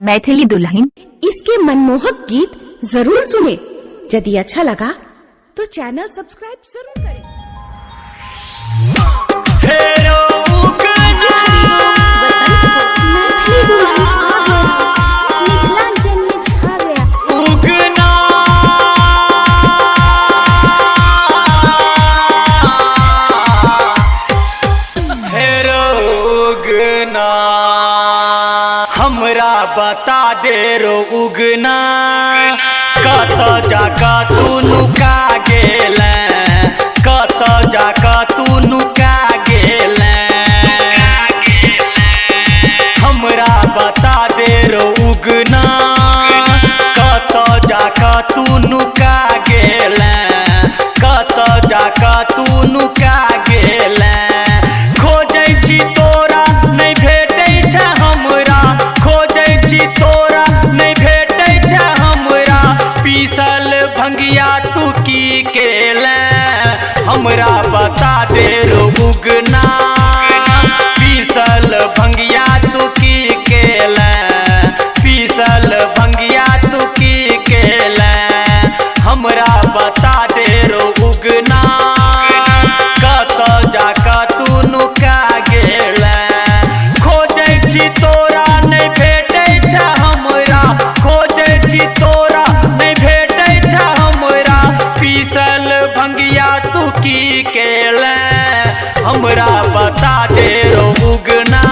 मैथिली दुल्हन। इसके मनमोहक गीत जरूर सुने। यदि अच्छा लगा तो चैनल सब्सक्राइब जरूर करें। हमरा बता दे रो उगना, कत जाका तू नुका गेल, कत जाका तू नुका गेल। हमरा बता दे रो उगना, कत जाका तू नुका गेल, कत जाका तू नुका गेल। खोजै छी तोरा नहीं भेटै छै हमरा, खोजै छी तोरा नहीं भेटै छै हमरा। पीसल भंगिया तू की केले, हमरा बता दे रो उगना। पीसल भंगिया तू की केले, पीसल भंगिया तू की केले, हमरा बता दे रो उगना। कत जाका तू नुका गेल, खोजै छी तोरा नहीं भेटै छै हमरा, खोजै छी तोरा नहीं भेटै छै हमरा। पीसल भंगिया तू की केले, हमरा बता दे रो उगना।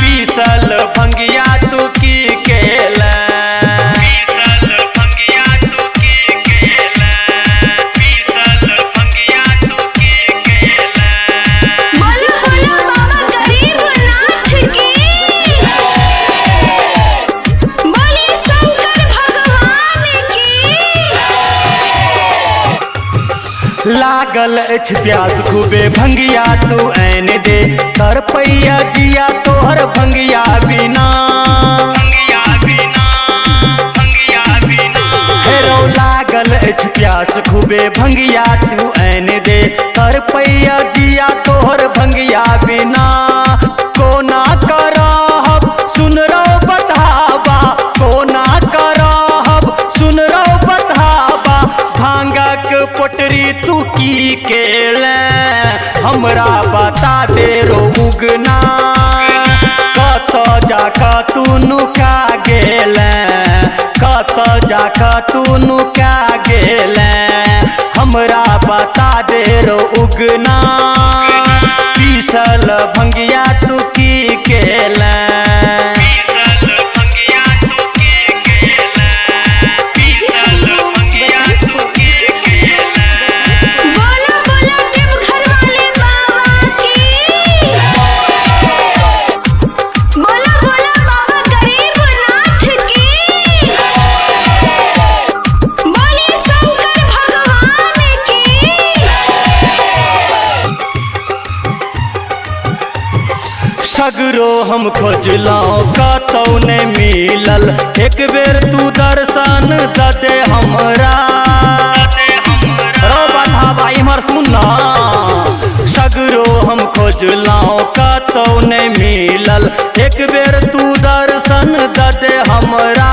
पीसल भंगिया तू की केले, पीसल भंगिया तू की केले, पीसल भंगिया तू की केले। बोलो बोलो बाबा गरीबनाथ की, बोले शंकर भगवान की। लागल अछि प्यास खूबे भंगिया तू ऐन दे, तर पैया जिया तोहर भंगिया बिना, भंगिया बिना, भंगिया बिना। हेरो लागल अछि प्यास खूबे भंगिया तू ऐन दे, तर पैया जिया तोहर भंगिया बिना। कोना करहब सुन रो बताबा, कोना करहब सुन रो बताबा। भांगक पोटरी तू की केले, हमरा बता दे रो उगना। कत जाका तू नुका गेल, कत जाका तू नुका गेल, हमरा बता दे रो उगना। पीसल भंगिया तू की केले, पीसल भंगिया तू की केले, पीसल भंगिया तू की केले। बोलो बोलो देवघर वाले बाबा की, बोलो बोलो बाबा गरीबनाथ की, बोले शंकर भगवान की। सगरो हम खोजलौं कतौ नहीं मिलल, एक बेर तू दर्शन द दे हमरा। रो बंधावा इमर सुना, सगरो हम खोजलौं कतौ नहीं मिलल, एक बेर तू दर्शन द दे हमरा।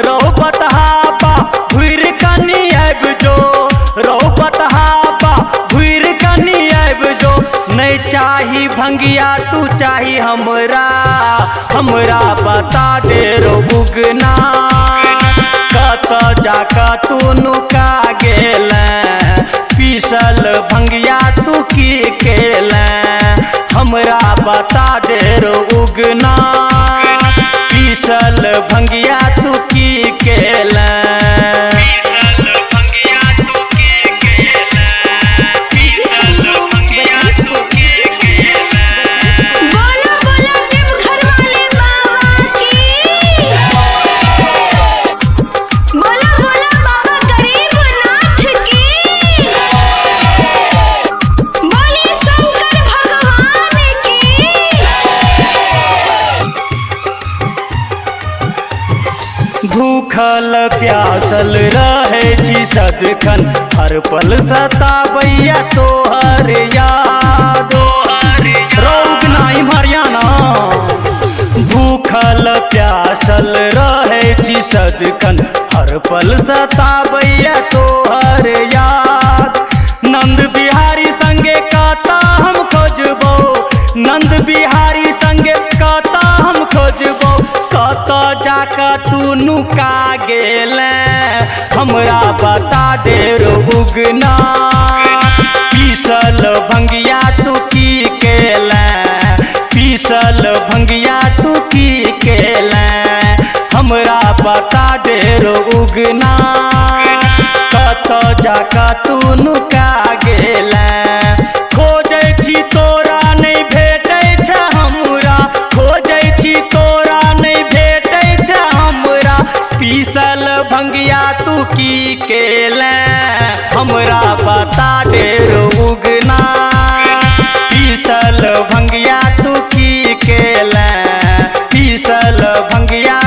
रो बतहाबा घुर कनी आबि जो, रो बतहाबा घुर कनी आबि जो। नहीं चाही भंगिया तू चाही हमरा, हमरा बता दे रो उगना। कत जाका तू नुका गेल, पीसल भंगिया तू की केले, हमरा बता दे रो उगना। पीसल भंगिया तू की केले, पीसल भंगिया तू की केले, पीसल भंगिया तू की केले। बोलो बोलो देवघर वाले बाबा की, बोलो बोलो बाबा गरीबनाथ की, बोले शंकर भगवान की। भूखल प्यासल रहे छी सदखन, हर पल सताबैया तोहर याद। रोग नहीं हरियाणा भूखल पियासल रहे छी सदखन हर पल सताबैया तोहर याद। नंद बिहारी संगे काता हम खोजबो, नंद बिहारी संगे काता हम खोजबो। कत जाका तू नुका गेले हमरा बता दे रो उगना। पीसल भंगिया तू की केले, पीसल भंगिया तू की केले हमरा बता दे रो उगना। कत जाका तू नुका गेले खोजै छी तोरा नहीं भेटै छ हमरा, खोजै छी तोरा नहीं भेटै छ हमरा। पीसल भंगिया तू की केले हमरा बता दे रो उगना। पीसल भंगिया तू की केले, पीसल भंगिया